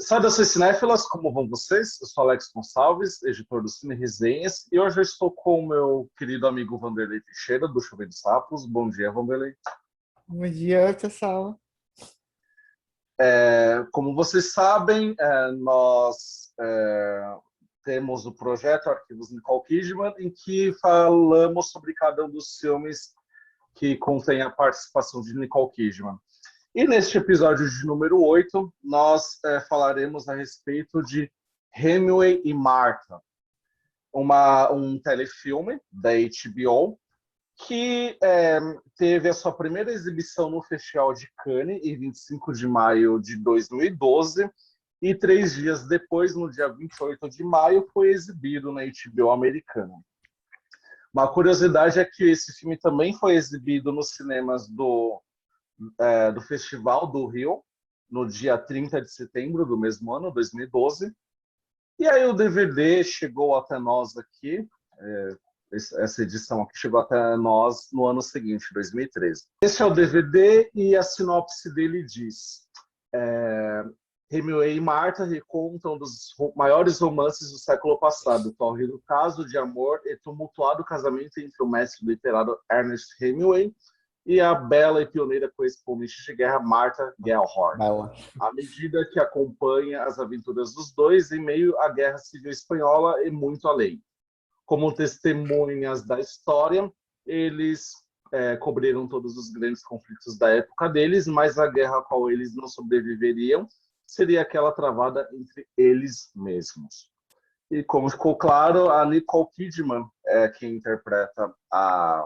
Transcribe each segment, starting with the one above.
Saudações cinéfilas, como vão vocês? Eu sou Alex Gonçalves, editor do Cine Resenhas, e hoje eu estou com o meu querido amigo Vanderlei Teixeira, do Chuveiro de Sapos. Bom dia, Vanderlei. Bom dia, pessoal. Como vocês sabem, nós temos o projeto Arquivos Nicole Kidman, em que falamos sobre cada um dos filmes que contém a participação de Nicole Kidman. E neste episódio de número 8, nós falaremos a respeito de Hemingway e Martha, um telefilme da HBO que teve a sua primeira exibição no Festival de Cannes em 25 de maio de 2012 e 3 dias depois, no dia 28 de maio, foi exibido na HBO americana. Uma curiosidade é que esse filme também foi exibido nos cinemas do Festival do Rio, no dia 30 de setembro do mesmo ano, 2012. E aí o DVD chegou até nós aqui, essa edição aqui chegou até nós no ano seguinte, 2013. Esse é o DVD e a sinopse dele diz: Hemingway e Martha recontam um dos maiores romances do século passado, o torrido caso de amor e tumultuado casamento entre o mestre literário Ernest Hemingway e a bela e pioneira correspondente de guerra Martha Gellhorn, à medida que acompanha as aventuras dos dois em meio à Guerra Civil Espanhola e muito além. Como testemunhas da história, eles cobriram todos os grandes conflitos da época deles, mas a guerra a qual eles não sobreviveriam seria aquela travada entre eles mesmos. E como ficou claro, a Nicole Kidman é quem interpreta a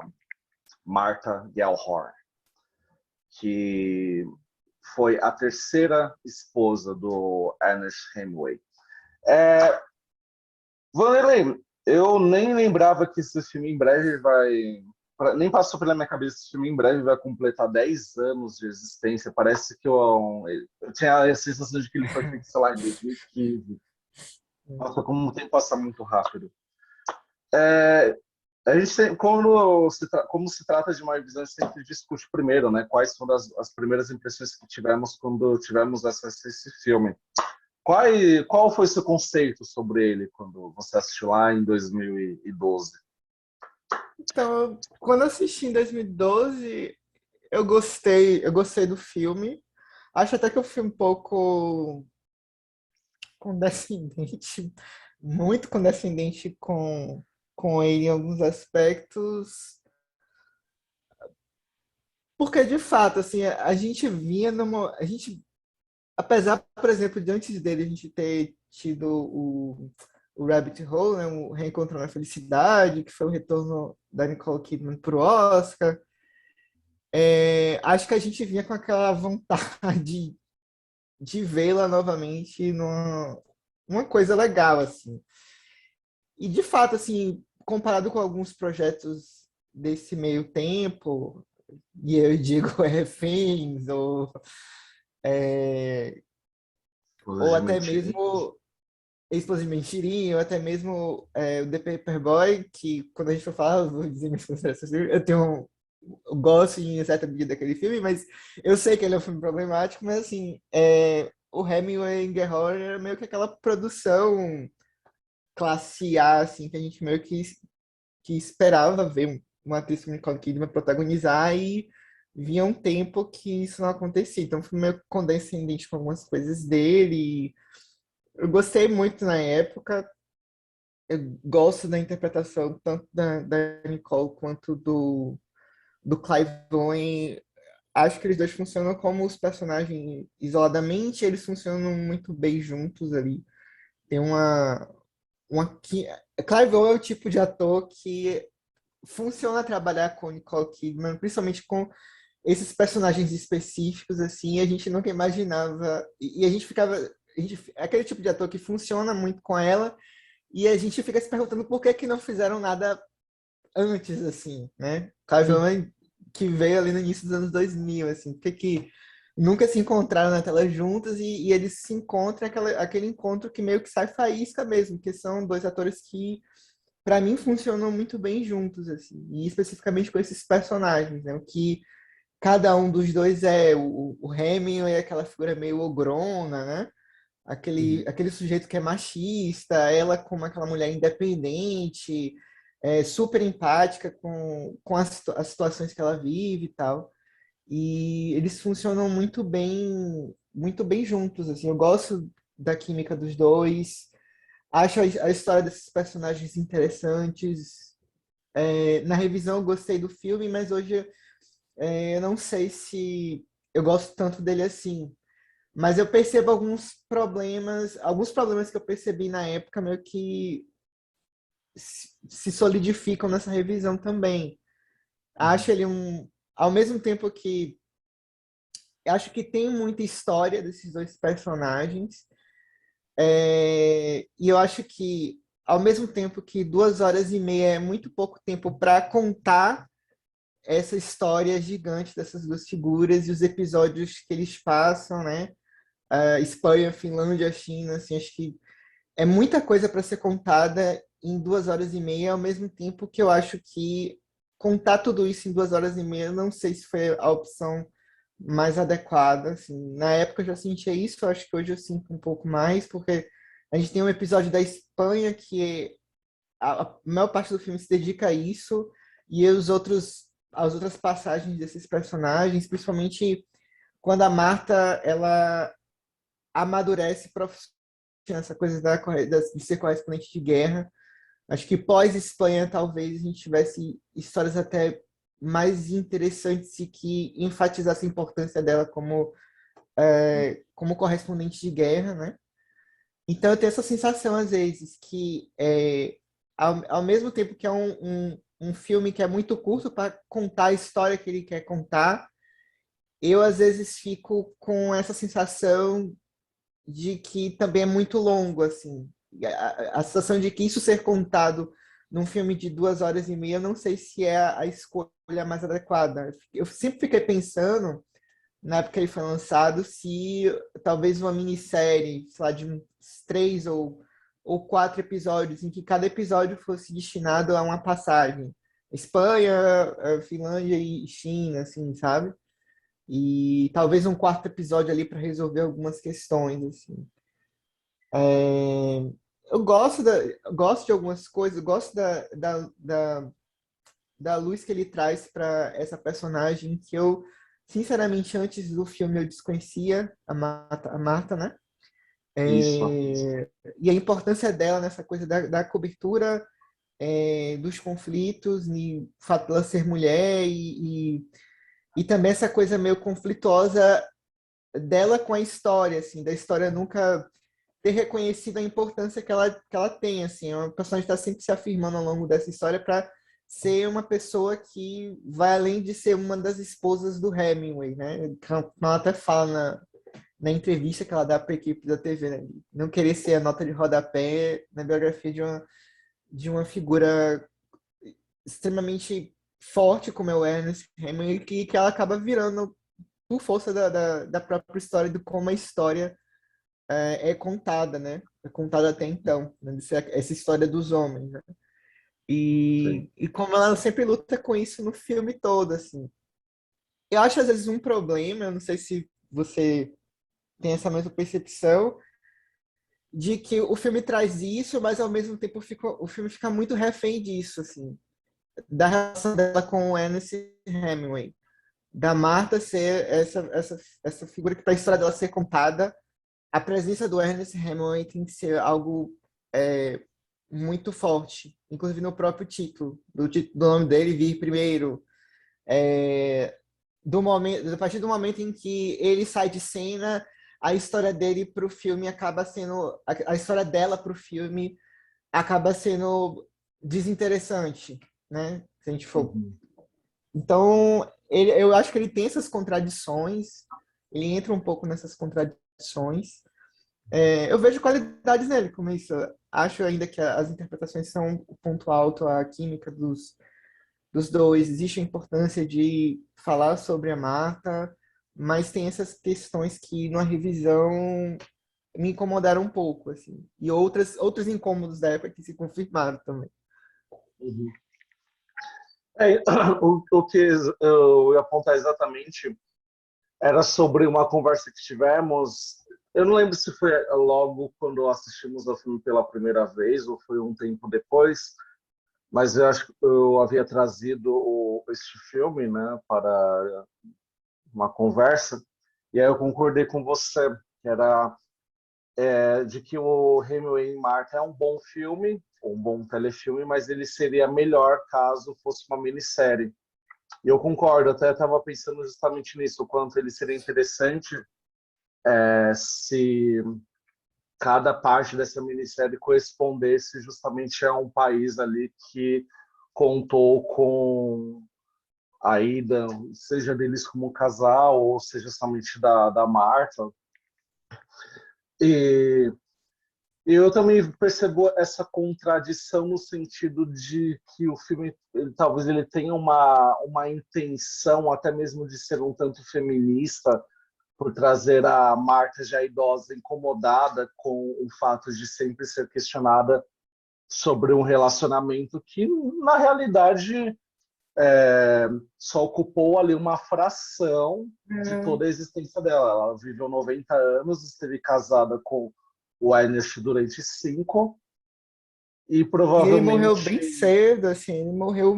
Martha Gellhorn, que foi a terceira esposa do Ernest Hemingway. Vanderlei, eu nem lembrava que esse filme em breve vai... Nem passou pela minha cabeça que esse filme em breve vai completar 10 anos de existência. Parece que eu tinha a sensação de que ele foi feito, sei lá, em 2015. Nossa, como o tempo passa muito rápido. A gente tem, como se trata de uma revisão, a gente sempre discute primeiro, né? Quais foram as primeiras impressões que tivemos quando tivemos acesso a esse filme. Qual foi o seu conceito sobre ele quando você assistiu lá em 2012? Então, quando eu assisti em 2012, eu gostei do filme. Acho até que o filme um pouco condescendente, muito condescendente com ele em alguns aspectos. Porque, de fato, assim, a gente vinha numa... apesar, por exemplo, de antes dele a gente ter tido o Rabbit Hole, né, o Reencontro na Felicidade, que foi o retorno da Nicole Kidman para o Oscar. Acho que a gente vinha com aquela vontade de vê-la novamente numa coisa legal, assim. E, de fato, assim, comparado com alguns projetos desse meio tempo, e eu digo Reféns, ou De até mentirinhas. mesmo Esposa de Mentirinha, ou até mesmo o The Paperboy, que quando a gente for falar, eu vou dizer minhas considerações, eu gosto em certa medida daquele filme, mas eu sei que ele é um filme problemático, mas assim, o Hemingway em Get Horror era meio que aquela produção classe A, assim, que a gente meio que esperava ver uma atriz como Nicole Kidman protagonizar e vinha um tempo que isso não acontecia. Então, fui meio condescendente com algumas coisas dele. Eu gostei muito na época. Eu gosto da interpretação tanto da Nicole quanto do Clive Owen. Acho que eles dois funcionam como os personagens isoladamente, eles funcionam muito bem juntos ali. Tem Clive Owen é o tipo de ator que funciona trabalhar com Nicole Kidman, principalmente com esses personagens específicos, assim, a gente nunca imaginava, e a gente ficava, é aquele tipo de ator que funciona muito com ela, e a gente fica se perguntando por que que não fizeram nada antes, assim, né? Clive Owen, que veio ali no início dos anos 2000, assim, por que que nunca se encontraram na tela juntos e eles se encontram, aquele encontro que meio que sai faísca mesmo, que são dois atores que para mim funcionam muito bem juntos, assim, e especificamente com esses personagens, né? O que cada um dos dois o Hemingway é aquela figura meio ogrona, né? aquele sujeito que é machista, ela como aquela mulher independente, super empática com as situações que ela vive e tal. E eles funcionam muito bem juntos, assim. Eu gosto da química dos dois, acho a história desses personagens interessantes. Na revisão eu gostei do filme, mas hoje eu não sei se eu gosto tanto dele assim. Mas eu percebo alguns problemas que eu percebi na época meio que se solidificam nessa revisão também. Acho ele ao mesmo tempo que acho que tem muita história desses dois personagens, e eu acho que ao mesmo tempo que 2 horas e meia é muito pouco tempo para contar essa história gigante dessas duas figuras e os episódios que eles passam, né? Espanha, Finlândia, China, assim, acho que é muita coisa para ser contada em 2 horas e meia, ao mesmo tempo que eu acho que contar tudo isso em 2 horas e meia, não sei se foi a opção mais adequada, assim. Na época eu já sentia isso, eu acho que hoje eu sinto um pouco mais, porque a gente tem um episódio da Espanha que a maior parte do filme se dedica a isso, e as outras passagens desses personagens, principalmente quando a Marta, ela amadurece profissionalmente, essa coisa de ser correspondente de guerra. Acho que pós-Espanha, talvez a gente tivesse histórias até mais interessantes e que enfatizassem a importância dela como correspondente de guerra, né? Então eu tenho essa sensação, às vezes, que ao mesmo tempo que é um filme que é muito curto para contar a história que ele quer contar, eu às vezes fico com essa sensação de que também é muito longo, assim. A sensação de que isso ser contado num filme de 2 horas e meia, eu não sei se é a escolha mais adequada. Eu sempre fiquei pensando, na época que ele foi lançado, se talvez uma minissérie, sei lá, de uns 3 ou 4 episódios, em que cada episódio fosse destinado a uma passagem. Espanha, Finlândia e China, assim, sabe? E talvez um quarto episódio ali para resolver algumas questões, assim. É, eu gosto de algumas coisas, eu gosto da luz que ele traz para essa personagem que eu, sinceramente, antes do filme eu desconhecia, a Marta, né? Isso. E a importância dela nessa coisa da cobertura dos conflitos, e o fato dela ser mulher e também essa coisa meio conflituosa dela com a história, assim, da história nunca ter reconhecido a importância que ela tem, assim, é uma personagem que está sempre se afirmando ao longo dessa história para ser uma pessoa que vai além de ser uma das esposas do Hemingway, né? Ela até fala na entrevista que ela dá para a equipe da TV, né? Não querer ser a nota de rodapé na biografia de uma figura extremamente forte como é o Ernest Hemingway, que ela acaba virando por força da própria história, de como a história é contada, né? É contada até então, né? Essa história dos homens, né? Sim. E como ela sempre luta com isso no filme todo, assim. Eu acho, às vezes, um problema, eu não sei se você tem essa mesma percepção, de que o filme traz isso, mas ao mesmo tempo o filme fica muito refém disso, assim, da relação dela com o Ernest Hemingway, da Marta ser essa figura que, para a história dela ser contada, a presença do Ernest Hemingway tem que ser algo é, muito forte, inclusive no próprio título, do nome dele vir primeiro, é, a partir do momento em que ele sai de cena, a história dele para o filme acaba sendo, a história dela para o filme acaba sendo desinteressante, né? Se a gente for. Uhum. Então, eu acho que ele tem essas contradições, ele entra um pouco nessas contradições. Eu vejo qualidades nele, como isso. Acho ainda que as interpretações são o ponto alto, a química dos dois. Existe a importância de falar sobre a Marta, mas tem essas questões que, numa revisão, me incomodaram um pouco, assim. E outros incômodos da época que se confirmaram também. Uhum. O que eu ia apontar exatamente era sobre uma conversa que tivemos eu não lembro se foi logo quando assistimos o filme pela primeira vez ou foi um tempo depois, mas eu acho que eu havia trazido este filme, né, para uma conversa, e aí eu concordei com você, que era de que o Hemingway em Marta é um bom filme, um bom telefilme, mas ele seria melhor caso fosse uma minissérie. E eu concordo, até estava pensando justamente nisso, o quanto ele seria interessante se cada parte dessa minissérie correspondesse justamente a um país ali que contou com a ida, seja deles como casal, ou seja somente da Marta. E eu também percebo essa contradição no sentido de que o filme, talvez ele tenha uma intenção até mesmo de ser um tanto feminista, por trazer a Marta já idosa incomodada com o fato de sempre ser questionada sobre um relacionamento que, na realidade, só ocupou ali uma fração de toda a existência dela. Ela viveu 90 anos, esteve casada com o Ernest durante 5 e E ele morreu provavelmente bem cedo, assim, ele morreu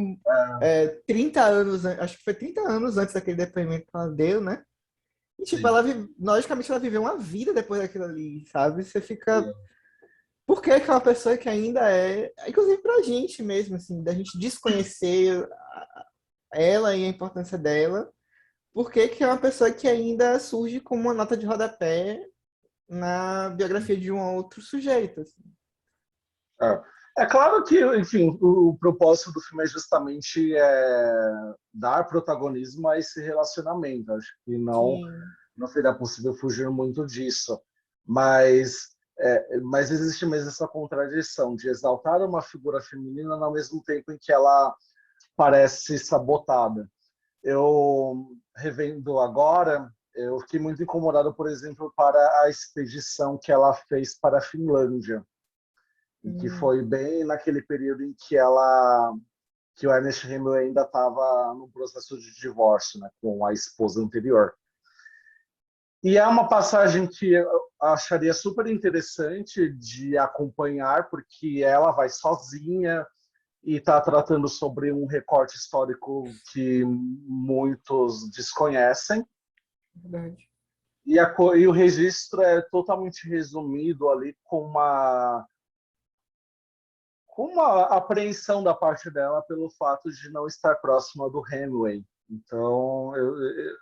30 anos, acho que foi 30 anos antes daquele depoimento que ela deu, né? E, tipo, sim, logicamente, ela viveu uma vida depois daquilo ali, sabe? Você fica. sim. Por que que é uma pessoa que ainda inclusive pra gente mesmo, assim, da gente desconhecer ela e a importância dela, por que que é uma pessoa que ainda surge como uma nota de rodapé na biografia de um outro sujeito, assim. É claro que, enfim, o propósito do filme é justamente dar protagonismo a esse relacionamento. Acho que Sim, não seria possível fugir muito disso. Mas existe mesmo essa contradição de exaltar uma figura feminina ao mesmo tempo em que ela parece sabotada. Eu, revendo agora, eu fiquei muito incomodado, por exemplo, para a expedição que ela fez para a Finlândia, e que hum, foi bem naquele período em que o Ernest Hemingway ainda estava no processo de divórcio, né, com a esposa anterior. E é uma passagem que eu acharia super interessante de acompanhar, porque ela vai sozinha e está tratando sobre um recorte histórico que muitos desconhecem. verdade. E o registro é totalmente resumido ali com uma apreensão da parte dela pelo fato de não estar próxima do Hemingway. Então,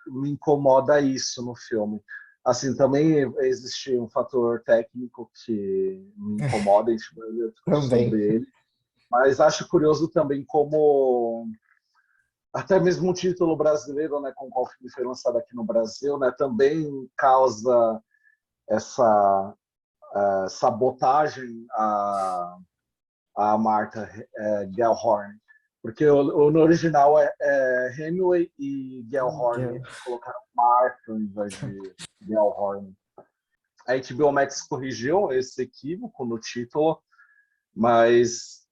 me incomoda isso no filme. Assim, também existe um fator técnico que me incomoda, a gente vai discutir Também. sobre ele, mas acho curioso também como até mesmo o título brasileiro, né, com o qual o filme foi lançado aqui no Brasil, né, também causa essa sabotagem a Martha Gellhorn, porque no original é Hemingway e Gellhorn, Miguel. eles colocaram Martha ao invés de Gellhorn. A HBO Max corrigiu esse equívoco no título, mas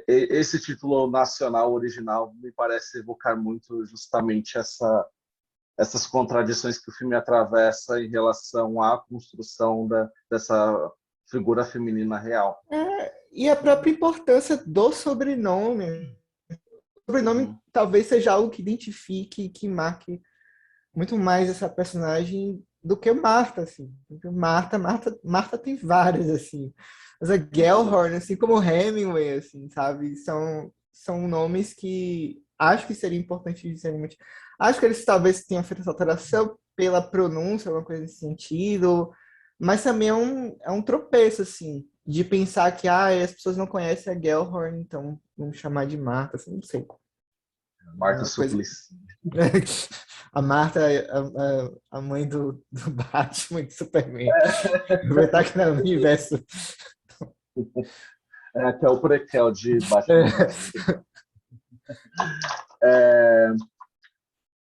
esse título nacional original me parece evocar muito justamente essas contradições que o filme atravessa em relação à construção dessa figura feminina real. E a própria importância do sobrenome. O sobrenome Uhum. talvez seja algo que identifique, que marque muito mais essa personagem do que Marta, assim. Porque Marta tem várias, assim. Mas a Gellhorn, assim como Hemingway, assim, sabe? São nomes que acho que seria importante dizer. Acho que eles talvez tenham feito essa alteração pela pronúncia, alguma coisa nesse sentido, mas também é um tropeço, assim, de pensar que as pessoas não conhecem a Gellhorn, então vamos chamar de Marta, assim, não sei. Marta Uma coisa. Suplicy. A Marta é a mãe do Batman e do Superman. Aproveitar que não é o universo. Que é o prequel de Batman vs É, Superman. É,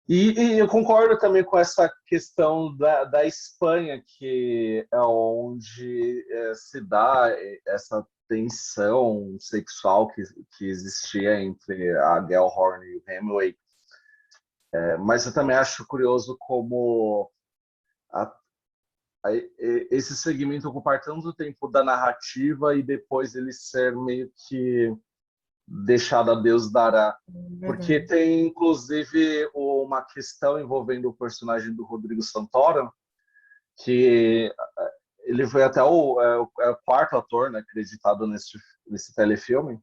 e eu concordo também com essa questão da Espanha, que é onde se dá essa tensão sexual que existia entre a Gellhorn e o Hemingway. Mas eu também acho curioso como esse segmento ocupar tanto tempo da narrativa e depois ele ser meio que deixado a Deus dará. Porque Verdade. tem, inclusive, uma questão envolvendo o personagem do Rodrigo Santoro, que ele foi até o quarto ator, né, acreditado nesse telefilme,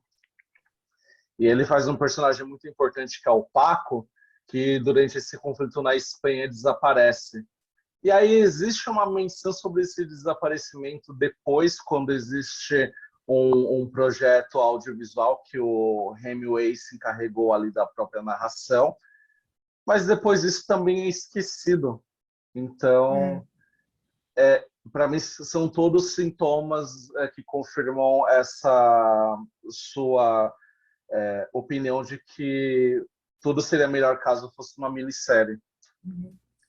e ele faz um personagem muito importante que é o Paco, que durante esse conflito na Espanha desaparece. E aí existe uma menção sobre esse desaparecimento depois, quando existe um projeto audiovisual que o Hemingway se encarregou ali da própria narração, mas depois isso também é esquecido. Então, Hum. para mim, são todos sintomas que confirmam essa sua opinião de que tudo seria melhor caso fosse uma minissérie.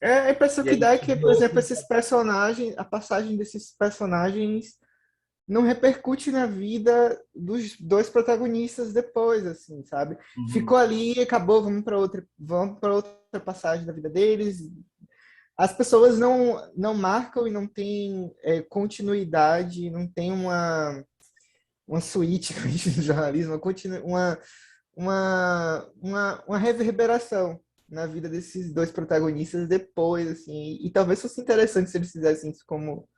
A impressão E que aí dá é que, por virou exemplo, esses personagens, a passagem desses personagens não repercute na vida dos dois protagonistas depois, assim, sabe? Uhum. Ficou ali e acabou, vamos para outra passagem da vida deles. As pessoas não marcam e não têm continuidade, não tem uma suíte como a gente diz no jornalismo, uma reverberação na vida desses dois protagonistas depois, assim, e talvez fosse interessante se eles fizessem isso como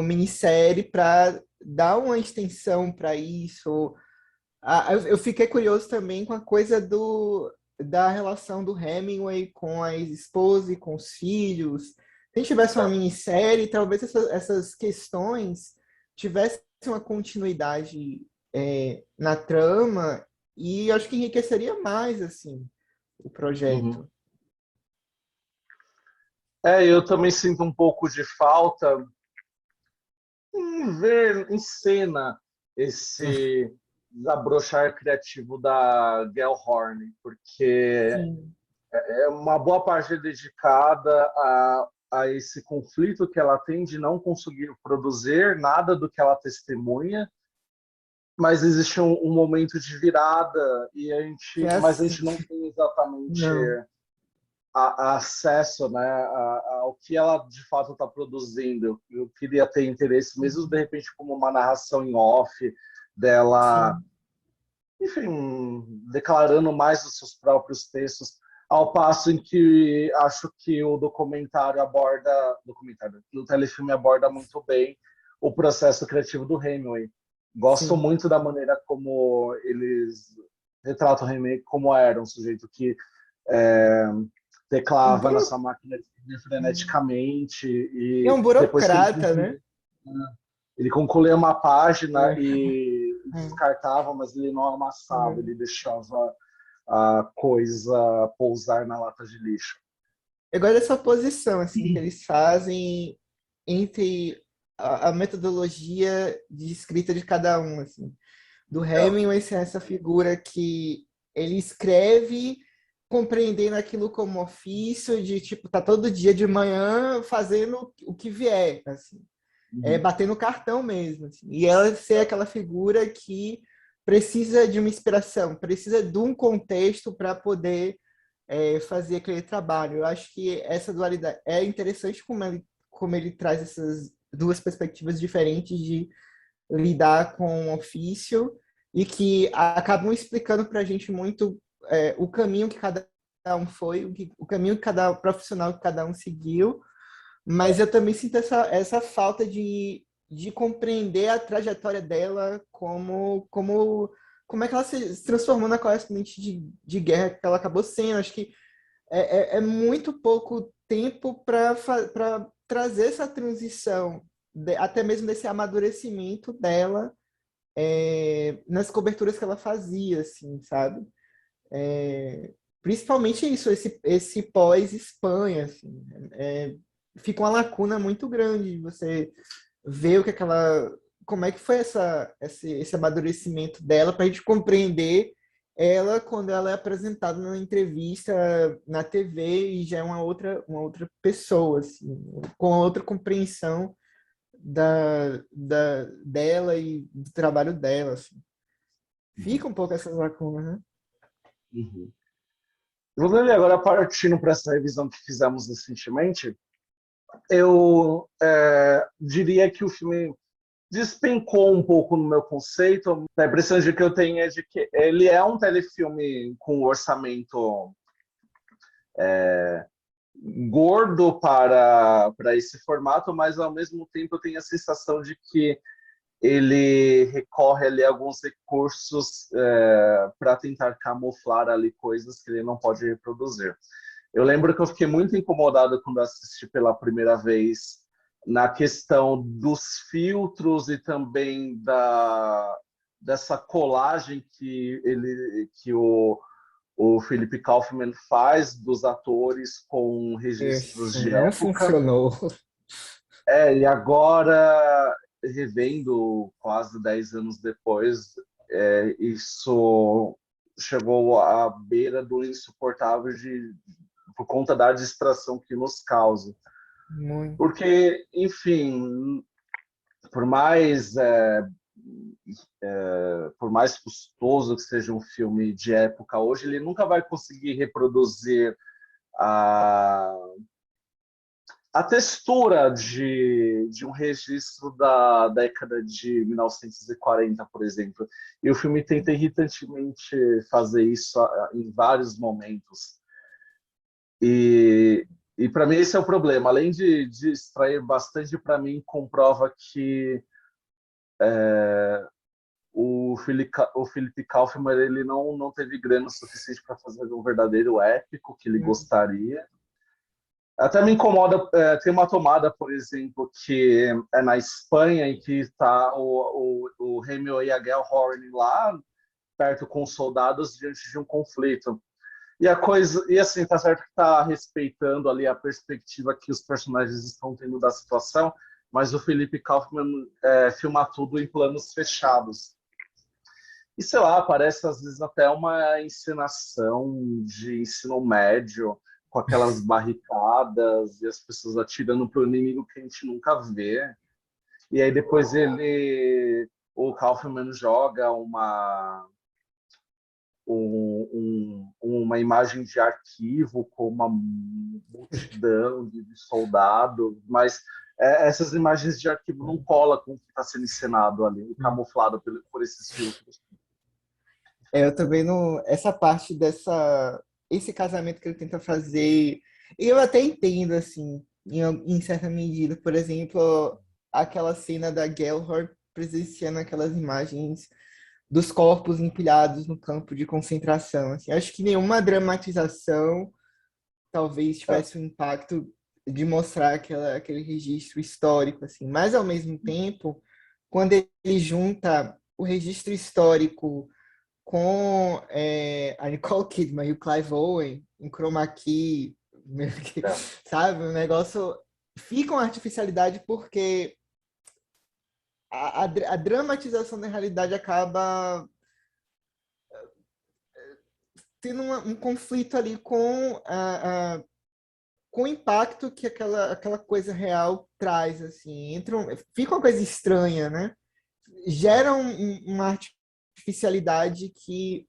minissérie para dar uma extensão para isso. Eu fiquei curioso também com a coisa da relação do Hemingway com a ex-esposa e com os filhos. Se a gente tivesse uma minissérie, talvez essas questões tivessem uma continuidade na trama e acho que enriqueceria mais assim o Uhum. projeto. Eu também sinto um pouco de falta em ver em cena esse desabrochar criativo da Gellhorn, porque Sim, uma boa parte é dedicada a esse conflito que ela tem de não conseguir produzir nada do que ela testemunha, mas existe um momento de virada e que é mas a assim. gente não tem exatamente Não. acesso, né, ao que ela de fato está produzindo. Eu queria ter interesse, mesmo de repente como uma narração em off dela, Sim. enfim, declarando mais os seus próprios textos, ao passo em que acho que o telefilme aborda muito bem o processo criativo do Hemingway. Gosto Sim. muito da maneira como eles retratam o Hemingway como era um sujeito que é, Um teclava na buro... sua máquina de escrever freneticamente É e um depois que burocrata, né? ele concluía uma página É. e É. descartava, mas ele não amassava, É. ele deixava a coisa pousar na lata de lixo. Eu gosto dessa oposição assim, que eles fazem entre a metodologia de escrita de cada um. Assim. Do Hemingway ser essa figura que ele escreve compreendendo aquilo como ofício, de tipo, tá todo dia de manhã fazendo o que vier, assim. Uhum. Batendo cartão mesmo. Assim. E ela ser aquela figura que precisa de uma inspiração, precisa de um contexto para poder fazer aquele trabalho. Eu acho que essa dualidade é interessante como ele traz essas duas perspectivas diferentes de lidar com o ofício e que acabam explicando para a gente muito o caminho que cada um foi, o caminho que cada profissional que cada um seguiu, mas eu também sinto essa falta de compreender a trajetória dela como é que ela se transformou na correspondente de guerra que ela acabou sendo. Acho que é muito pouco tempo para trazer essa transição, até mesmo desse amadurecimento dela nas coberturas que ela fazia, assim, sabe? Principalmente isso, esse pós-Espanha, assim, fica uma lacuna muito grande. Você ver o que aquela, como é que foi esse amadurecimento dela para a gente compreender ela quando ela é apresentada na entrevista na TV e já é uma outra pessoa, assim, com outra compreensão dela e do trabalho dela, assim. Uhum. Fica um pouco essas lacunas, né? Uhum. Vamos ver agora partindo para essa revisão que fizemos recentemente. Eu diria que o filme despencou um pouco no meu conceito. A impressão de que eu tenho é de que ele é um telefilme com orçamento gordo para esse formato, mas ao mesmo tempo eu tenho a sensação de que ele recorre ali a alguns recursos para tentar camuflar ali coisas que ele não pode reproduzir. Eu lembro que eu fiquei muito incomodado quando assisti pela primeira vez na questão dos filtros e também dessa colagem que o Philip Kaufman faz dos atores com registros Isso de não época. funcionou. E agora, revendo quase 10 anos depois, isso chegou à beira do insuportável por conta da distração que nos causa. Muito. Porque, enfim, por mais, por mais custoso que seja um filme de época hoje, ele nunca vai conseguir reproduzir a, a textura de um registro da década de 1940, por exemplo. E o filme tenta irritantemente fazer isso em vários momentos. E para mim esse é o problema. Além de extrair bastante, para mim comprova que o Philip Kaufman ele não teve grana suficiente para fazer um verdadeiro épico que ele gostaria. Até me incomoda, tem uma tomada, por exemplo, que é na Espanha, em que está o Hemingway e a Gellhorn lá, perto com os soldados, diante de um conflito. E assim, tá certo que tá respeitando ali a perspectiva que os personagens estão tendo da situação, mas o Philip Kaufman filma tudo em planos fechados. E sei lá, parece às vezes até uma encenação de ensino médio, com aquelas barricadas e as pessoas atirando para o inimigo que a gente nunca vê. E aí depois o Kaufman joga uma imagem de arquivo com uma multidão de soldados, mas essas imagens de arquivo não colam com o que está sendo encenado ali, camuflado por esses filtros. Eu também não. Essa parte esse casamento que ele tenta fazer, eu até entendo, assim, em certa medida. Por exemplo, aquela cena da Gellhorn presenciando aquelas imagens dos corpos empilhados no campo de concentração. Assim, acho que nenhuma dramatização talvez tivesse o impacto de mostrar aquele registro histórico, assim. Mas, ao mesmo tempo, quando ele junta o registro histórico com a Nicole Kidman e o Clive Owen em chroma key, sabe? O negócio fica uma artificialidade porque a dramatização da realidade acaba tendo um conflito ali com o impacto que aquela coisa real traz, assim. Fica uma coisa estranha, né? Gera uma artificialidade que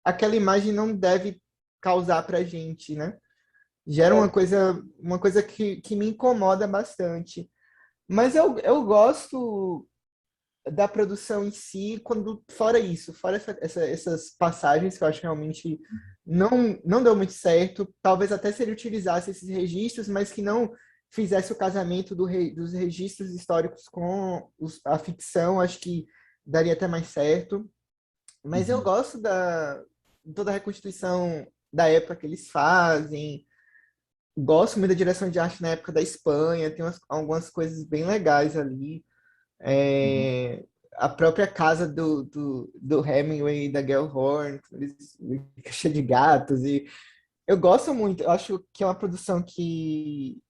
aquela imagem não deve causar pra gente, né? Gera uma coisa que me incomoda bastante. Mas eu gosto da produção em si, fora isso, fora essas passagens que eu acho que realmente não deu muito certo, talvez até se ele utilizasse esses registros, mas que não fizesse o casamento dos registros históricos com a ficção, acho que daria até mais certo. Mas eu gosto toda a reconstituição da época que eles fazem, gosto muito da direção de arte na época da Espanha, tem algumas coisas bem legais ali. É, a própria casa do Hemingway e da Gellhorn, eles cheio de gatos. E eu gosto muito, eu acho que é uma produção que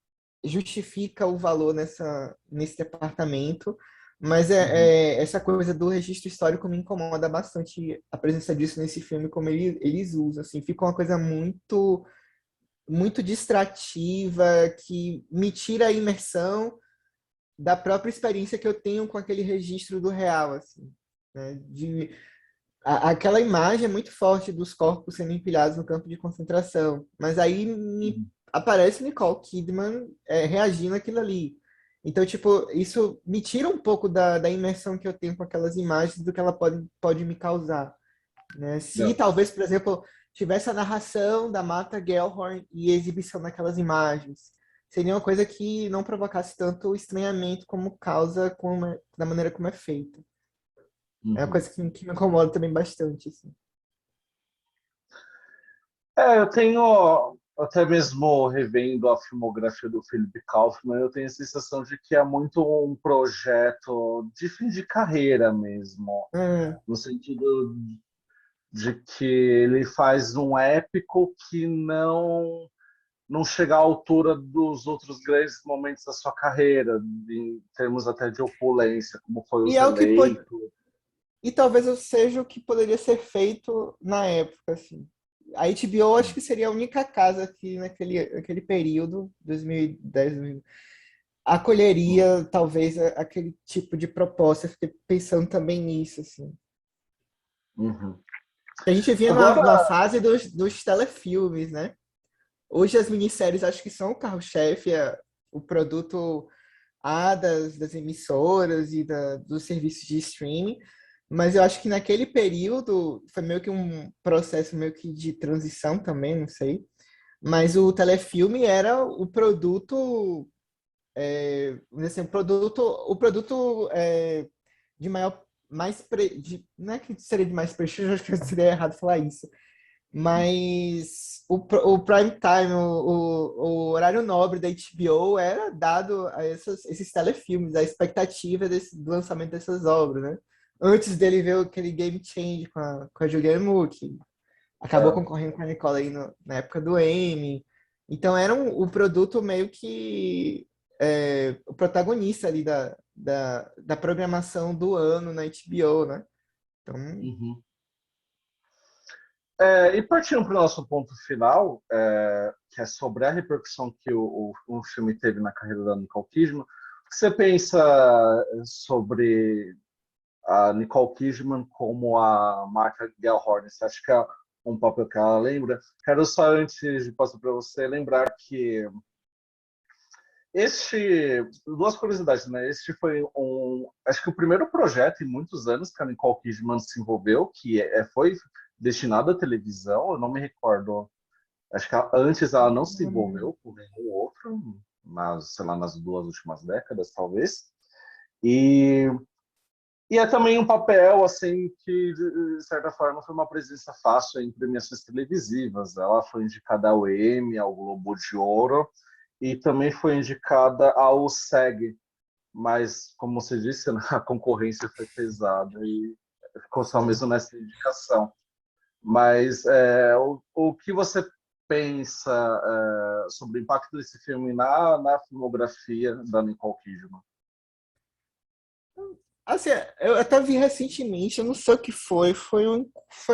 justifica o valor nesse departamento, mas essa coisa do registro histórico me incomoda bastante a presença disso nesse filme, como eles usam. Assim, fica uma coisa muito distrativa, que me tira a imersão da própria experiência que eu tenho com aquele registro do real, assim, né? Aquela imagem é muito forte dos corpos sendo empilhados no campo de concentração, mas aí aparece Nicole Kidman reagindo àquilo ali. Então, tipo, isso me tira um pouco da imersão que eu tenho com aquelas imagens do que ela pode me causar, né? Se Não. talvez, por exemplo, tivesse a narração da Mata Gellhorn e a exibição daquelas imagens, seria uma coisa que não provocasse tanto estranhamento como causa da maneira como é feita. É uma Uhum. coisa que me incomoda também bastante, assim. Eu tenho, até mesmo revendo a filmografia do Philip Kaufman, eu tenho a sensação de que é muito um projeto de fim de carreira mesmo, Hum, no sentido de que ele faz um épico que não chega à altura dos outros grandes momentos da sua carreira, em termos até de opulência, como foi e Os é o que Eleitos. e talvez eu seja o que poderia ser feito na época, assim. A HBO acho que seria a única casa que naquele período, 2010, acolheria talvez aquele tipo de proposta. Eu fiquei pensando também nisso, assim. Uhum. A gente vinha Agora, numa fase dos telefilmes, né? Hoje as minisséries acho que são o carro-chefe, o produto das emissoras e dos serviços de streaming, mas eu acho que naquele período foi meio que um processo meio que de transição também, não sei. Mas o telefilme era o produto, assim, o produto de maior, não é que seria de mais prestígio, acho que seria errado falar isso, mas o prime time, o horário nobre da HBO era dado a esses telefilmes, a expectativa do lançamento dessas obras, né? Antes dele ver aquele Game Change com a Julianne Moore, que acabou é, concorrendo com a Nicole aí na época do Emmy. Então era o produto meio que o protagonista ali da programação do ano na HBO, né? Então, uhum. E partindo para o nosso ponto final, que é sobre a repercussão que o filme teve na carreira da Nicole Kidman, o que você pensa sobre a Nicole Kidman como a Martha Gellhorn? Você acha que é um papel que ela lembra? Quero só, antes de passar para você, lembrar que duas curiosidades, né? Este foi acho que o primeiro projeto em muitos anos que a Nicole Kidman se envolveu, que foi destinado à televisão, eu não me recordo. Acho que antes ela não se envolveu com nenhum outro, sei lá, nas duas últimas décadas, talvez. E, e é também um papel, assim, que, de certa forma, foi uma presença fácil em premiações televisivas. Ela foi indicada ao Emmy, ao Globo de Ouro, e também foi indicada ao SEG, mas, como você disse, a concorrência foi pesada e ficou só mesmo nessa indicação. Mas o que você pensa sobre o impacto desse filme na filmografia da Nicole Kidman? assim, eu até vi recentemente, eu não sei o que foi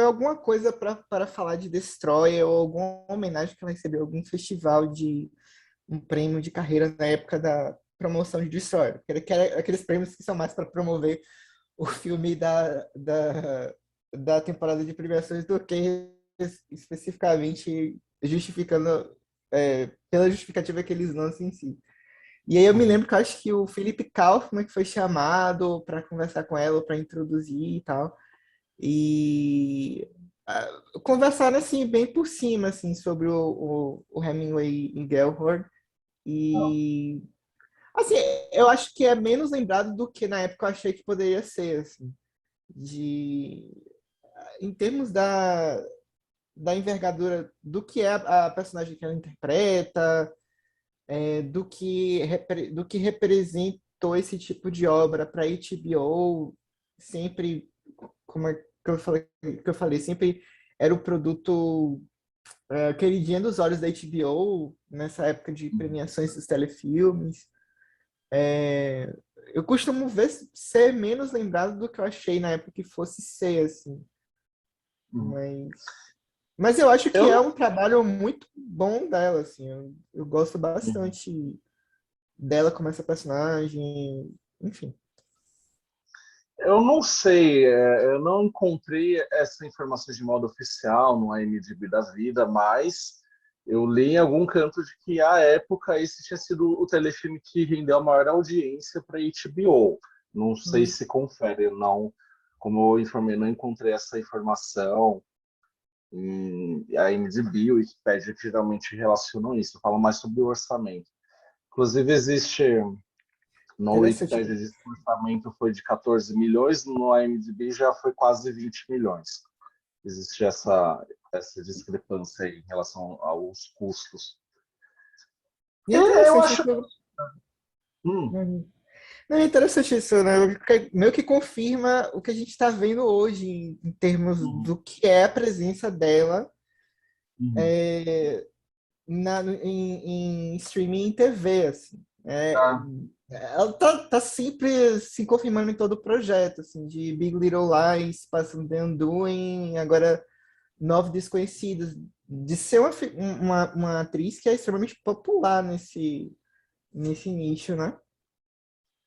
alguma coisa para falar de Destroyer ou alguma homenagem que ela recebeu, algum festival de um prêmio de carreira na época da promoção de Destroyer, que era aqueles prêmios que são mais para promover o filme da temporada de premiações do que especificamente justificando, pela justificativa que eles lançam em si. E aí eu me Uhum. lembro que eu acho que o Philip Kaufman que foi chamado para conversar com ela, para introduzir e tal. E conversaram assim bem por cima assim sobre o Hemingway e Gellhorn. E assim, eu acho que é menos lembrado do que na época eu achei que poderia ser, assim, de em termos da envergadura do que é a personagem que ela interpreta, do que representou esse tipo de obra para a HBO, sempre, como é que eu falei, sempre era o produto queridinha dos olhos da HBO nessa época de premiações dos telefilmes. É, eu costumo ver ser menos lembrado do que eu achei na época que fosse ser, assim. Uhum. Mas eu acho que Eu, é não- um trabalho muito bom dela, assim. Eu gosto uhum. bastante dela como essa personagem, enfim. Eu não sei, eu não encontrei essa informação de modo oficial no IMDb da vida, mas Eu li em algum canto de que, à época, esse tinha sido o telefilme que rendeu a maior audiência para HBO. Não sei Hum. se confere, não. Como eu informei, não encontrei essa informação. A IMDb e o Wikipedia que geralmente relacionam isso, falam mais sobre o orçamento. Inclusive, existe no Wikipedia, Interessante. diz que o orçamento foi de 14 milhões, no IMDb já foi quase 20 milhões. Existe essa discrepância aí em relação aos custos. E é E eu interessante acho. isso. Hum, Uhum. Não, é interessante isso, né? Meio que confirma o que a gente está vendo hoje em termos hum, do que é a presença dela hum, é, em streaming e TV, assim. tá. Ela tá sempre se confirmando em todo o projeto, assim, de Big Little Lies, passando The Undoing, agora Nove Desconhecidos, de ser uma atriz que é extremamente popular nesse nicho, né?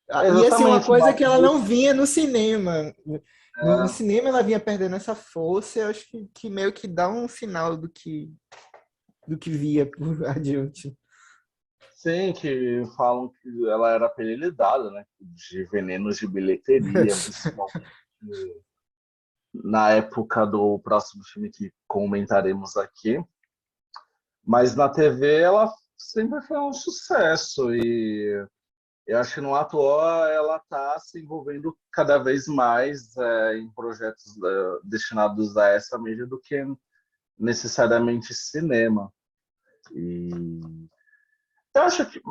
E assim, uma Exatamente, coisa que bate ela não muito. vinha no cinema. No É, cinema ela vinha perdendo essa força, eu acho que meio que dá um sinal do que via por adiante. sim, que falam que ela era apelidada, né? De venenos de bilheteria, principalmente na época do próximo filme que comentaremos aqui. Mas na TV ela sempre foi um sucesso e eu acho que no atual ela está se envolvendo cada vez mais em projetos destinados a essa mídia do que necessariamente cinema. E eu acho que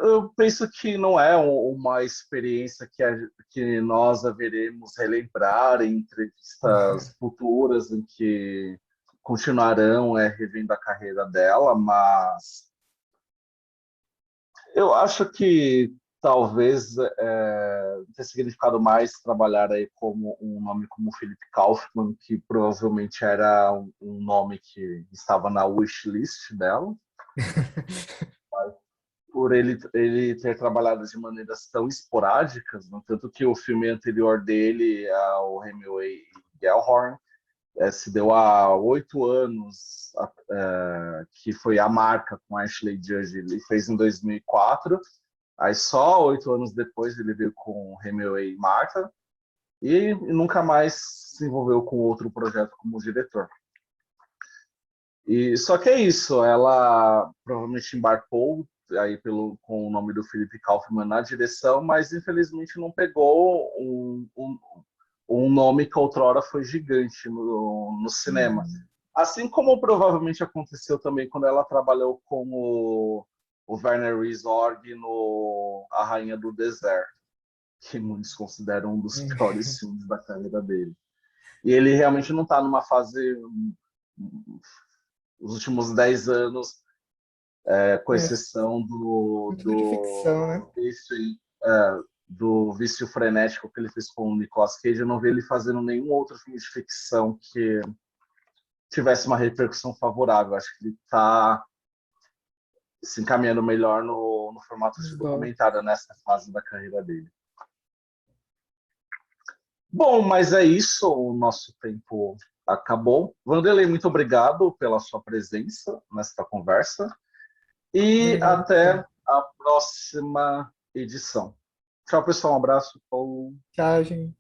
eu penso que não é uma experiência que nós haveremos relembrar em entrevistas futuras em que continuarão revendo a carreira dela, mas eu acho que talvez tenha significado mais trabalhar aí como um nome como Philip Kaufman, que provavelmente era um nome que estava na wishlist dela, por ele ter trabalhado de maneiras tão esporádicas, né? Tanto que o filme anterior dele, o Hemingway e Gellhorn, se deu há 8 anos, que foi a marca com Ashley Judd, ele fez em 2004, aí só 8 anos depois ele veio com Hemingway e Martha, e nunca mais se envolveu com outro projeto como diretor. E só que é isso, ela provavelmente embarcou aí com o nome do Philip Kaufman na direção, mas infelizmente não pegou um nome que outrora foi gigante no cinema. Assim como provavelmente aconteceu também quando ela trabalhou com o Werner Herzog no A Rainha do Deserto, que muitos consideram um dos piores filmes da carreira dele. E ele realmente não está numa fase, os últimos 10 anos, com É, exceção muito de ficção, né? do vício frenético que ele fez com o Nicolas Cage, eu não vi ele fazendo nenhum outro filme de ficção que tivesse uma repercussão favorável. Acho que ele está se encaminhando melhor no formato de Bom, documentário nessa fase da carreira dele. Bom, mas é isso, o nosso tempo acabou. Vanderlei, muito obrigado pela sua presença nesta conversa e obrigado. até a próxima edição. Tchau, pessoal. Um abraço. Paulo. Tchau, gente.